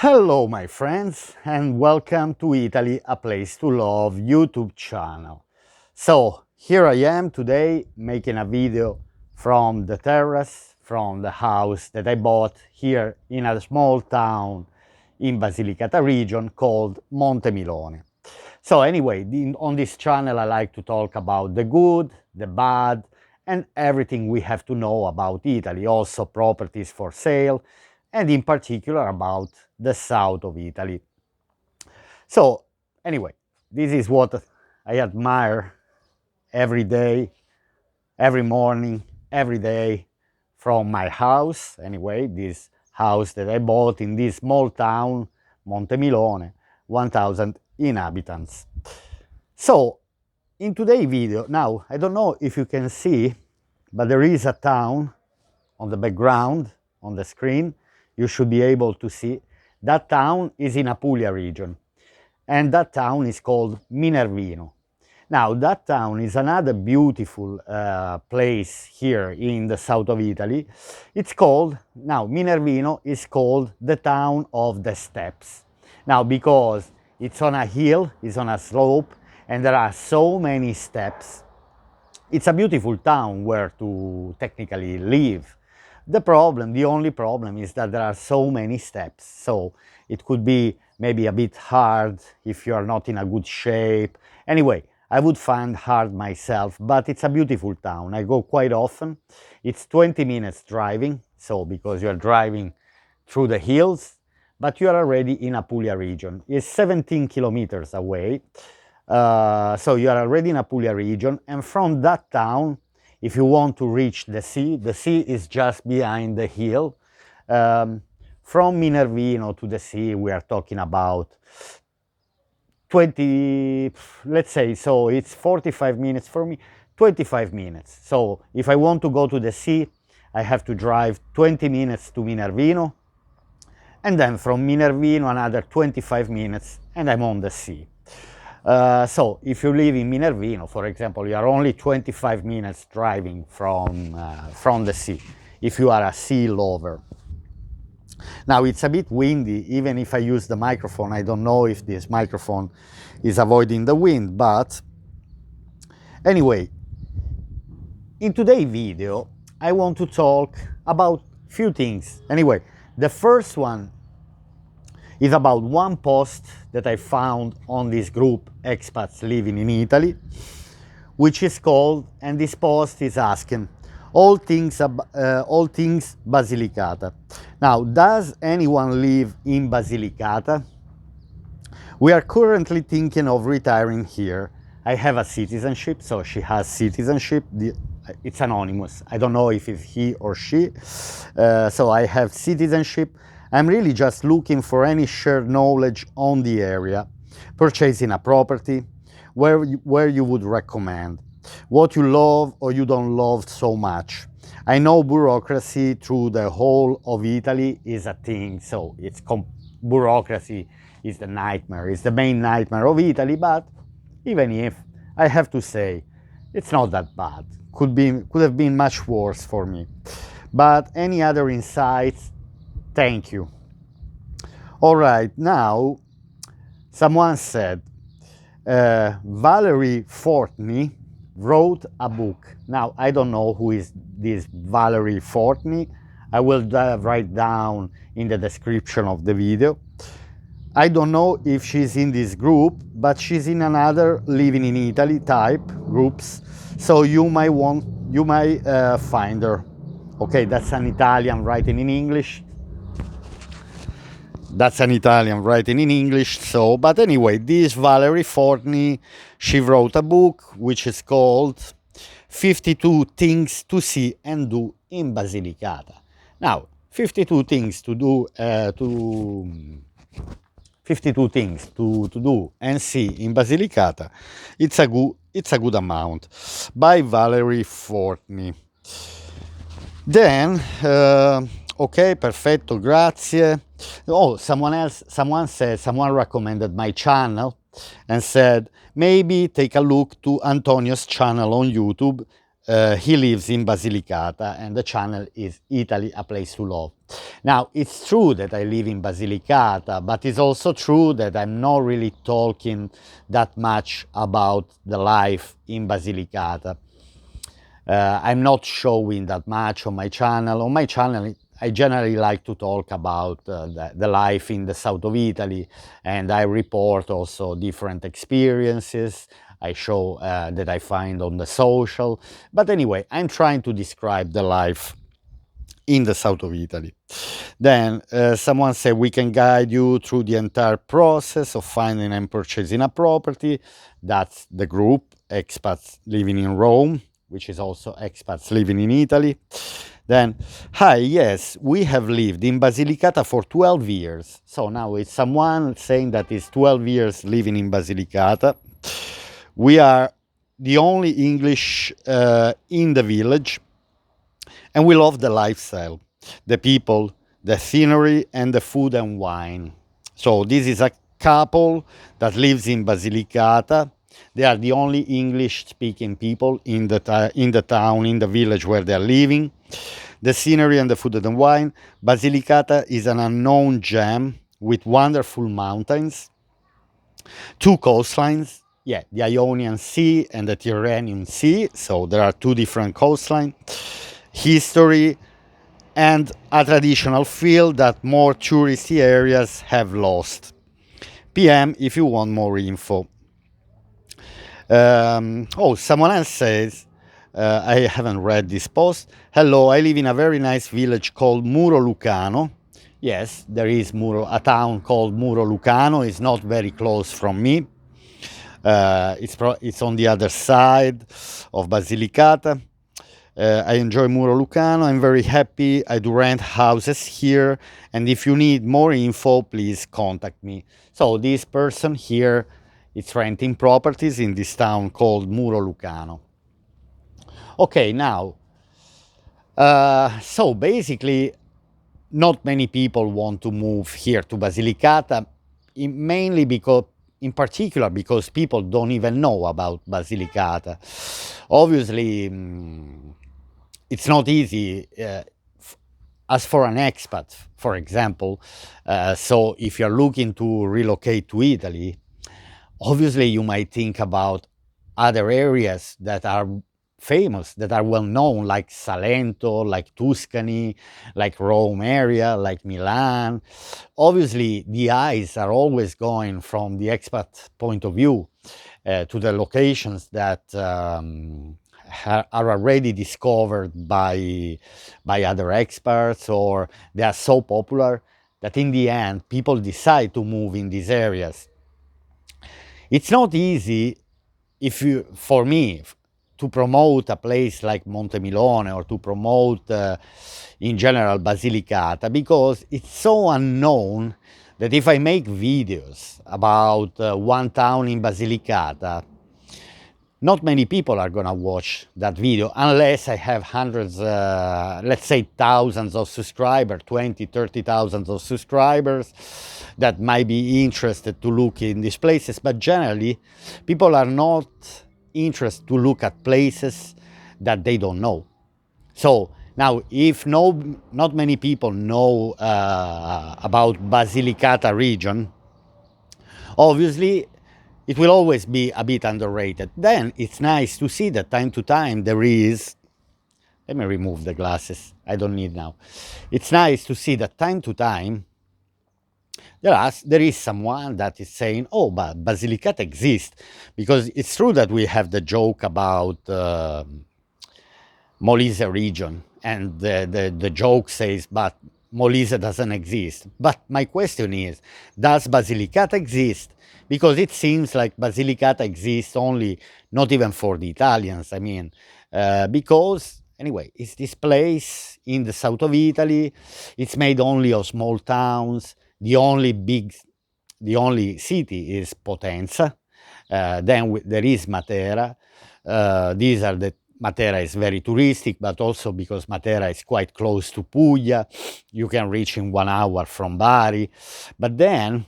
Hello my friends and welcome to Italy, a place to love YouTube channel. So here I am today making a video from the terrace, from the house that I bought here in a small town in Basilicata region called Monte Milone. So anyway, on this channel I like to talk about the good, the bad, and everything we have to know about Italy, also properties for sale, and in particular about the south of Italy. So anyway, this is what I admire every day, every morning, every day from my house. Anyway, this house that I bought in this small town, Monte Milone, 1,000 inhabitants. So in today's video, now I don't know if you can see, but there is a town on the background, on the screen. You should be able to see. That town is in Apulia region, and that town is called Minervino. Now, that town is another beautiful place here in the south of Italy. It's called, now Minervino is called the town of the steps. Now, because it's on a hill, it's on a slope, and there are so many steps. It's a beautiful town where to technically live. The only problem is that there are so many steps. So it could be maybe a bit hard if you are not in a good shape. Anyway, I would find hard myself, but it's a beautiful town. I go quite often. It's 20 minutes driving. So because you are driving through the hills, but you are already in Apulia region. It's 17 kilometers away. So you are already in Apulia region, and from that town, if you want to reach the sea is just behind the hill. From Minervino to the sea, we are talking about 20, let's say, so it's 45 minutes for me, 25 minutes. So if I want to go to the sea, I have to drive 20 minutes to Minervino, and then from Minervino another 25 minutes, and I'm on the sea. So if you live in Minervino, for example, you are only 25 minutes driving from the sea, if you are a sea lover. Now it's a bit windy. Even if I use the microphone, I don't know if this microphone is avoiding the wind, but anyway, in today's video, I want to talk about few things. Anyway, the first one is about one post that I found on this group, Expats Living in Italy, which is called, and this post is asking, all things Basilicata. Now, does anyone live in Basilicata? We are currently thinking of retiring here. I have a citizenship, so she has citizenship. It's anonymous. I don't know if it's he or she. So I have citizenship. I'm really just looking for any shared knowledge on the area, purchasing a property, where you would recommend, what you love or you don't love so much. I know bureaucracy through the whole of Italy is a thing, so bureaucracy is the nightmare, it's the main nightmare of Italy, but even if, I have to say, it's not that bad. Could have been much worse for me. But any other insights? Thank you. All right, now, someone said, Valerie Fortney wrote a book. Now, I don't know who is this Valerie Fortney. I will write down in the description of the video. I don't know if she's in this group, but she's in another Living in Italy type groups. So you might find her. Okay, that's an Italian writing in English. That's an Italian writing in English. So, but anyway, this Valerie Fortney, she wrote a book which is called 52 Things to See and Do in Basilicata. Now, 52 things to do, 52 things to do and see in Basilicata. It's a good amount. By Valerie Fortney. Then, ok, perfetto, grazie. Oh, someone recommended my channel and said, maybe take a look to Antonio's channel on YouTube. he lives in Basilicata, and the channel is Italy, a Place to Love. Now, it's true that I live in Basilicata, but it's also true that I'm not really talking that much about the life in Basilicata. I'm not showing that much on my channel. On my channel, I generally like to talk about the life in the south of Italy, and I report also different experiences I show that I find on the social. But anyway, I'm trying to describe the life in the south of Italy. Then someone said we can guide you through the entire process of finding and purchasing a property. That's the group Expats Living in Rome, which is also Expats Living in Italy. Then, hi, yes, we have lived in Basilicata for 12 years. So now it's someone saying that is 12 years living in Basilicata. We are the only English in the village, and we love the lifestyle, the people, the scenery, and the food and wine. So this is a couple that lives in Basilicata. They are the only English-speaking people in the town, in the village where they are living. The scenery and the food and wine. Basilicata is an unknown gem with wonderful mountains, two coastlines. Yeah, the Ionian Sea and the Tyrrhenian Sea. So there are two different coastlines. History, and a traditional feel that more touristy areas have lost. PM if you want more info. Someone else says, I haven't read this post. Hello, I live in a very nice village called Muro Lucano. Yes, there is a town called Muro Lucano. It's not very close from me. It's on the other side of Basilicata. I enjoy Muro Lucano. I'm very happy. I do rent houses here. And if you need more info, please contact me. So this person here is renting properties in this town called Muro Lucano. Okay, now, so basically, not many people want to move here to Basilicata, mainly because, in particular, because people don't even know about Basilicata. Obviously, it's not easy as for an expat, for example. So if you're looking to relocate to Italy, obviously you might think about other areas that are famous, that are well known, like Salento, like Tuscany, like Rome area, like Milan. Obviously, the eyes are always going from the expat point of view to the locations that are already discovered by other experts, or they are so popular that in the end people decide to move in these areas. It's not easy for me to promote a place like Montemilone, or to promote in general Basilicata, because it's so unknown that if I make videos about one town in Basilicata, not many people are gonna watch that video unless I have hundreds, let's say thousands of subscribers, 20, 30,000 of subscribers that might be interested to look in these places. But generally, people are not interested to look at places that they don't know. So now, if not many people know about Basilicata region, obviously it will always be a bit underrated. Then it's nice to see that time to time there is, let me remove the glasses, I don't need now. It's nice to see that time to time there is someone that is saying, oh, but Basilicata exists. Because it's true that we have the joke about Molise region, and the joke says, but Molise doesn't exist. But my question is, does Basilicata exist? Because it seems like Basilicata exists only, not even for the Italians, I mean, because, anyway, it's this place in the south of Italy. It's made only of small towns. The only city is Potenza. Then there is Matera. Matera is very touristic, but also because Matera is quite close to Puglia. You can reach in 1 hour from Bari. But then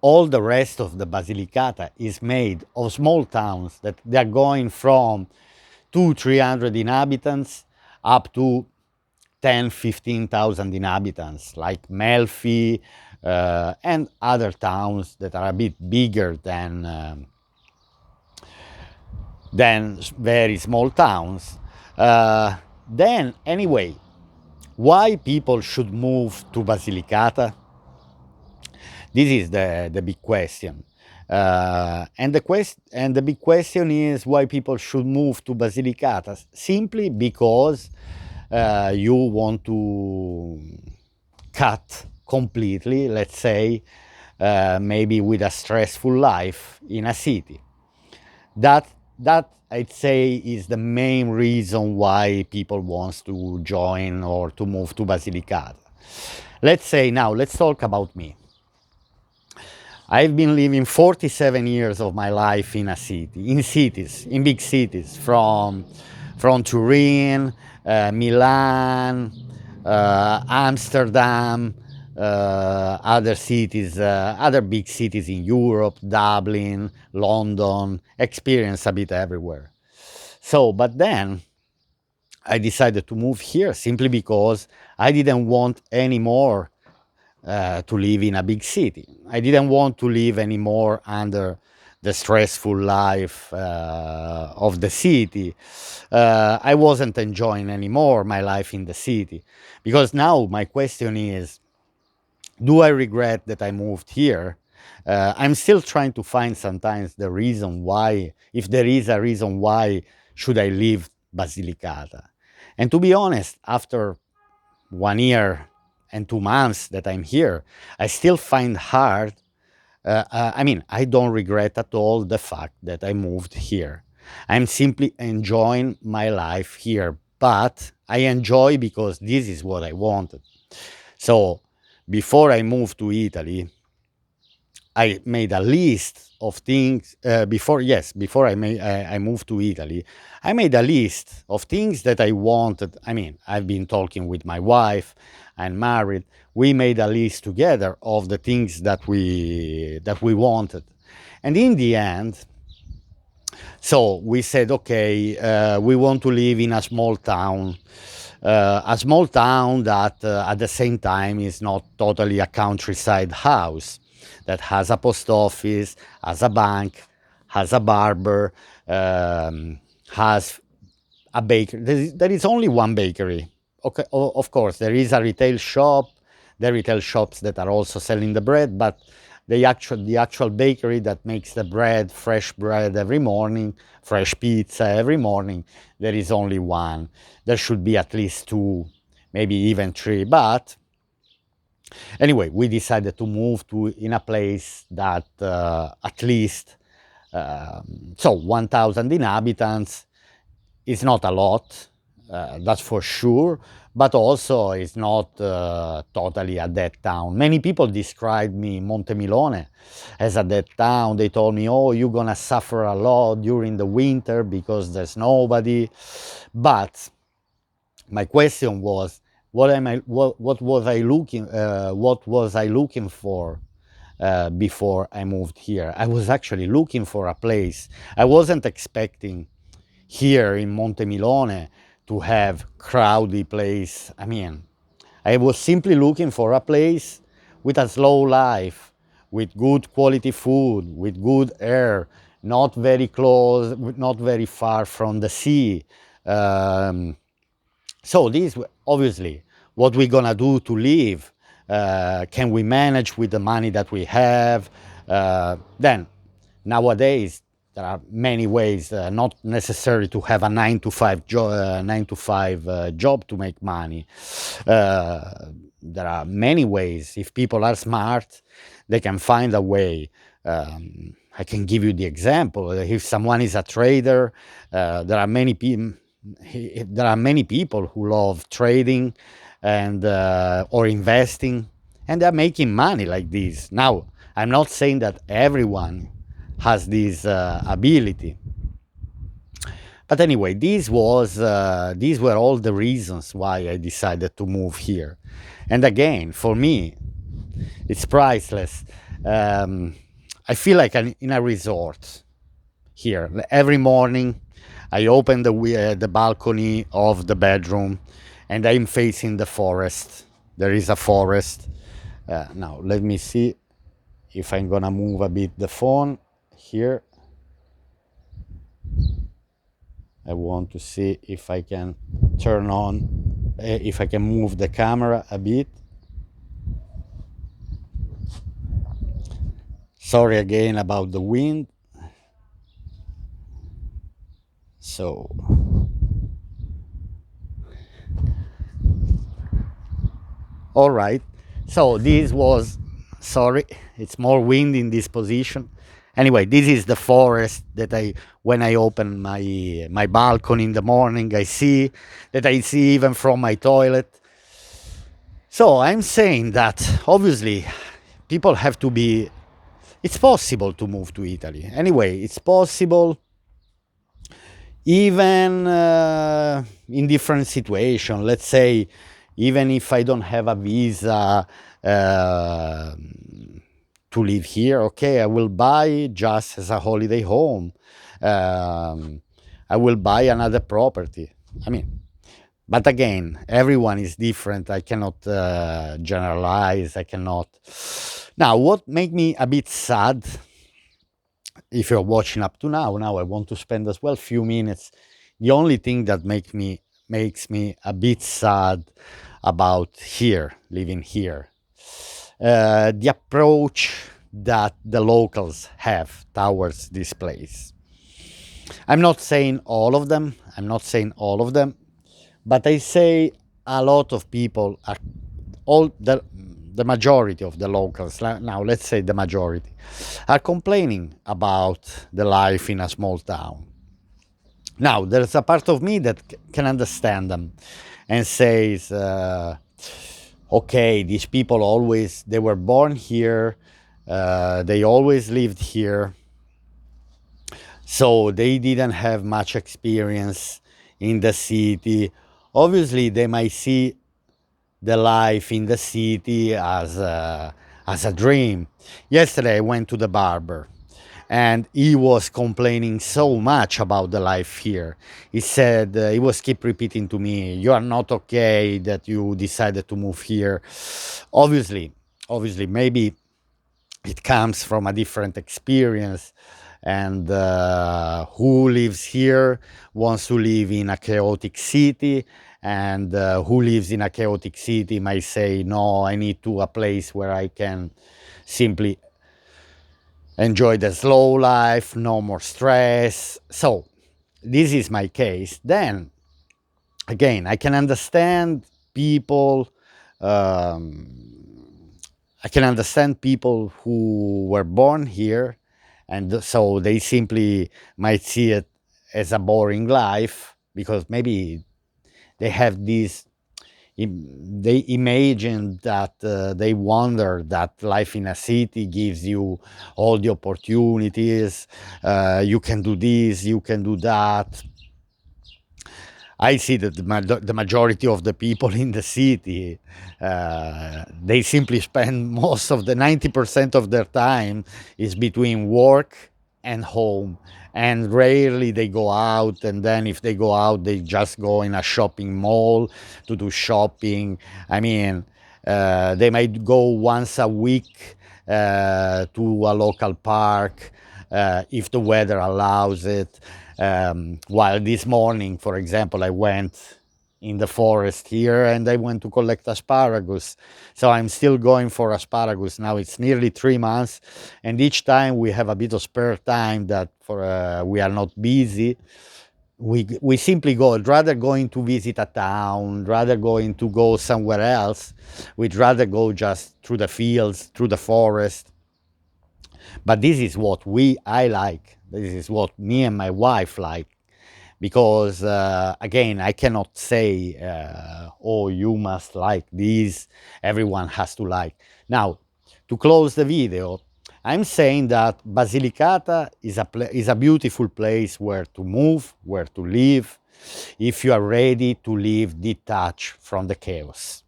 all the rest of the Basilicata is made of small towns that they are going from 200-300 inhabitants up to 10,000-15,000 inhabitants, like Melfi and other towns that are a bit bigger than very small towns. Then, anyway, why people should move to Basilicata? This is the big question. And the big question is why people should move to Basilicata. Simply because you want to cut completely, let's say, maybe with a stressful life in a city. That I'd say is the main reason why people wants to join or to move to Basilicata. Let's say now, let's talk about me. I've been living 47 years of my life in a city, in cities, in big cities, from Turin, Milan, Amsterdam, other cities, other big cities in Europe, Dublin, London, experience a bit everywhere. So, but then I decided to move here simply because I didn't want anymore to live in a big city. I didn't want to live anymore under the stressful life of the city. I wasn't enjoying anymore my life in the city. Because now my question is, do I regret that I moved here? I'm still trying to find sometimes the reason why, if there is a reason why should I leave Basilicata. And to be honest, after 1 year and 2 months that I'm here, I still find hard. I don't regret at all the fact that I moved here. I'm simply enjoying my life here, but I enjoy because this is what I wanted. So before I moved to Italy, I made a list of things before I moved to Italy. I made a list of things that I wanted. I mean, I've been talking with my wife. I'm married. We made a list together of the things that we wanted, and in the end, so we said, okay, we want to live in a small town that at the same time is not totally a countryside house, that has a post office, has a bank, has a barber, has a bakery. There is only one bakery. Okay, of course, there is a retail shop, the retail shops that are also selling the bread, but the actual bakery that makes the bread, fresh bread every morning, fresh pizza every morning, there is only one. There should be at least two, maybe even three. But anyway, we decided to move to in a place that at least 1,000 inhabitants is not a lot, that's for sure, but also it's not totally a dead town. Many people described me, Montemilone, as a dead town. They told me, oh, you're gonna suffer a lot during the winter because there's nobody. But my question was, what was I looking for before I moved here? I was actually looking for a place. I wasn't expecting here in Montemilone to have crowded place. I mean, I was simply looking for a place with a slow life, with good quality food, with good air, not very close, not very far from the sea. Um, so this, obviously, what we're gonna do to live? Can we manage with the money that we have? Then, nowadays, there are many ways, not necessary to have a 9 to 5 job to make money. There are many ways. If people are smart, they can find a way. I can give you the example. If someone is a trader, there are many people. There are many people who love trading and or investing, and they're making money like this. Now, I'm not saying that everyone has this ability, but anyway, these were all the reasons why I decided to move here. And again, for me, it's priceless. I feel like I'm in a resort here. Every morning I open the balcony of the bedroom, and I'm facing the forest. There is a forest. Now let me see if I'm gonna move a bit the phone here. I want to see if I can turn on, if I can move the camera a bit. Sorry again about the wind. So, all right. So this was, sorry, it's more wind in this position. Anyway, this is the forest that when I open my balcony in the morning, I see even from my toilet. So I'm saying that obviously people have to be, it's possible to move to Italy. Anyway, it's possible even in different situations. Let's say, even if I don't have a visa to live here, okay, I will buy just as a holiday home. I will buy another property. I mean, but again, everyone is different. I cannot generalize. I cannot. Now, what makes me a bit sad, if you're watching up to now I want to spend as well few minutes. The only thing that makes me a bit sad about here, living here, the approach that the locals have towards this place. I'm not saying all of them. But I say a lot of people are, all the majority of the locals, now let's say the majority, are complaining about the life in a small town. Now, there's a part of me that can understand them and says, okay, these people they were born here, they always lived here, so they didn't have much experience in the city. Obviously, they might see the life in the city as a dream. Yesterday, I went to the barber, and he was complaining so much about the life here. He said, he was keep repeating to me, "You are not okay that you decided to move here." Obviously, maybe it comes from a different experience, and who lives here wants to live in a chaotic city, and who lives in a chaotic city might say, no, I need to a place where I can simply enjoy the slow life, no more stress. So this is my case. Then again, I can understand people, um, who were born here, and so they simply might see it as a boring life, because maybe they have this, they imagine that, they wonder that life in a city gives you all the opportunities, you can do this, you can do that. I see that the majority of the people in the city, they simply spend most of the 90% of their time is between work and home, and rarely they go out. And then if they go out, they just go in a shopping mall to do shopping. I mean, they might go once a week to a local park, if the weather allows it. While this morning, for example, I went in the forest here and I went to collect asparagus. So I'm still going for asparagus. Now it's nearly 3 months, and each time we have a bit of spare time that we are not busy. We simply go, rather going to visit a town, rather going to go somewhere else, we'd rather go just through the fields, through the forest. But this is what I like. This is what me and my wife like. Because, again, I cannot say, oh, you must like this, everyone has to like. Now, to close the video, I'm saying that Basilicata is a beautiful place where to move, where to live, if you are ready to live detached from the chaos.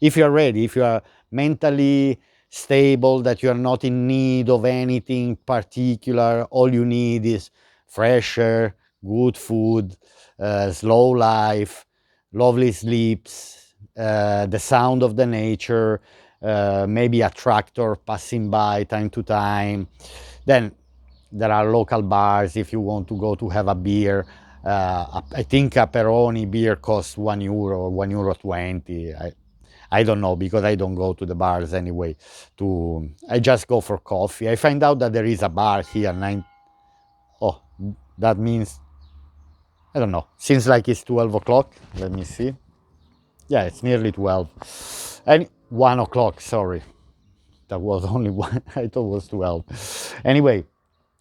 If you are ready, if you are mentally stable, that you are not in need of anything particular, all you need is fresh air, good food, slow life, lovely sleeps, the sound of the nature, maybe a tractor passing by time to time. Then there are local bars if you want to go to have a beer. I think a Peroni beer costs €1 or €1.20. I don't know because I don't go to the bars anyway. I just go for coffee. I find out that there is a bar here. Oh, that means I don't know. Seems like it's 12 o'clock. Let me see. Yeah, it's nearly 12. And 1 o'clock. Sorry, that was only one. I thought it was 12. Anyway,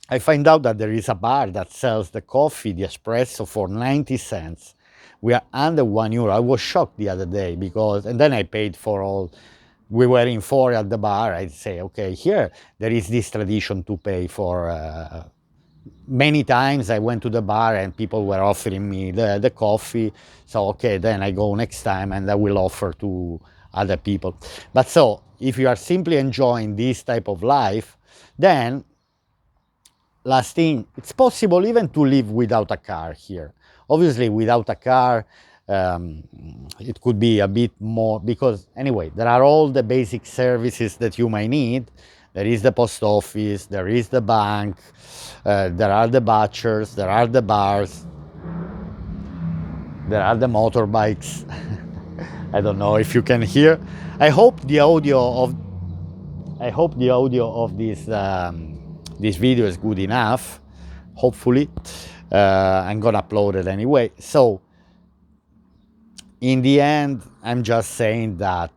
I find out that there is a bar that sells the coffee, the espresso for 90 cents. We are under €1. I was shocked the other day because, and then I paid for all. We were in four at the bar. I'd say, okay, here there is this tradition to pay for. Many times I went to the bar and people were offering me the coffee. So, okay, then I go next time and I will offer to other people. But so, if you are simply enjoying this type of life, then last thing, it's possible even to live without a car here. Obviously, without a car, um, it could be a bit more because anyway, there are all the basic services that you might need. There is the post office, there is the bank, there are the butchers, there are the bars, there are the motorbikes. I don't know if you can hear. I hope the audio of this video is good enough. Hopefully, I'm gonna upload it anyway. So, in the end, I'm just saying that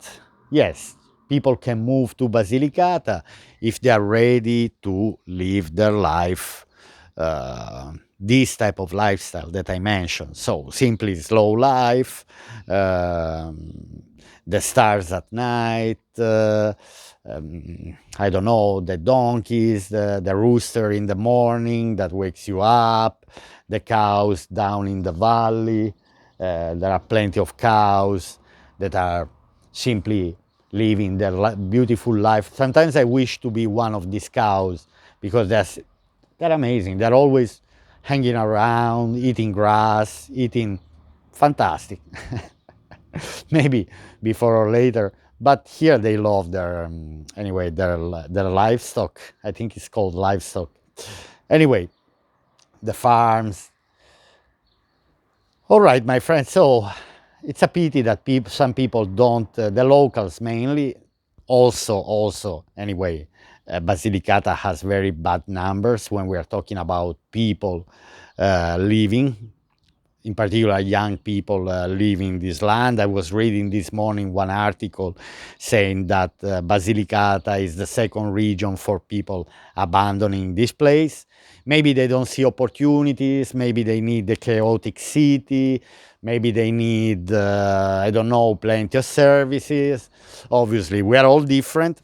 yes, people can move to Basilicata if they are ready to live their life, this type of lifestyle that I mentioned. So simply slow life, the stars at night, I don't know, the donkeys, the rooster in the morning that wakes you up, the cows down in the valley. There are plenty of cows that are simply living their beautiful life. Sometimes I wish to be one of these cows because they're amazing. They're always hanging around, eating grass, eating fantastic. Maybe before or later, but here they love their anyway their livestock. I think it's called livestock. Anyway, the farms. All right, my friends. So it's a pity that some people don't. The locals mainly. Also, anyway, Basilicata has very bad numbers when we are talking about people living, in particular young people leaving this land. I was reading this morning one article saying that Basilicata is the second region for people abandoning this place. Maybe they don't see opportunities, maybe they need the chaotic city, maybe they need, I don't know, plenty of services. Obviously, we are all different.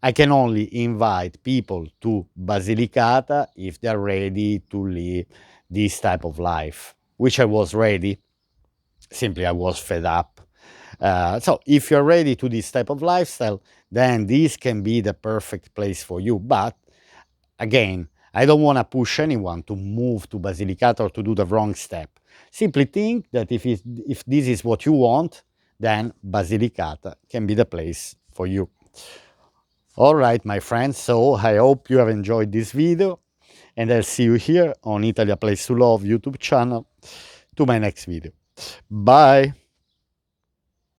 I can only invite people to Basilicata if they're ready to live this type of life, which I was ready. Simply, I was fed up. So, if you're ready to this type of lifestyle, then this can be the perfect place for you. But again, I don't want to push anyone to move to Basilicata or to do the wrong step. Simply think that if this is what you want, then Basilicata can be the place for you. All right, my friends, so I hope you have enjoyed this video, and I'll see you here on Italy A Place to Love YouTube channel to my next video. Bye!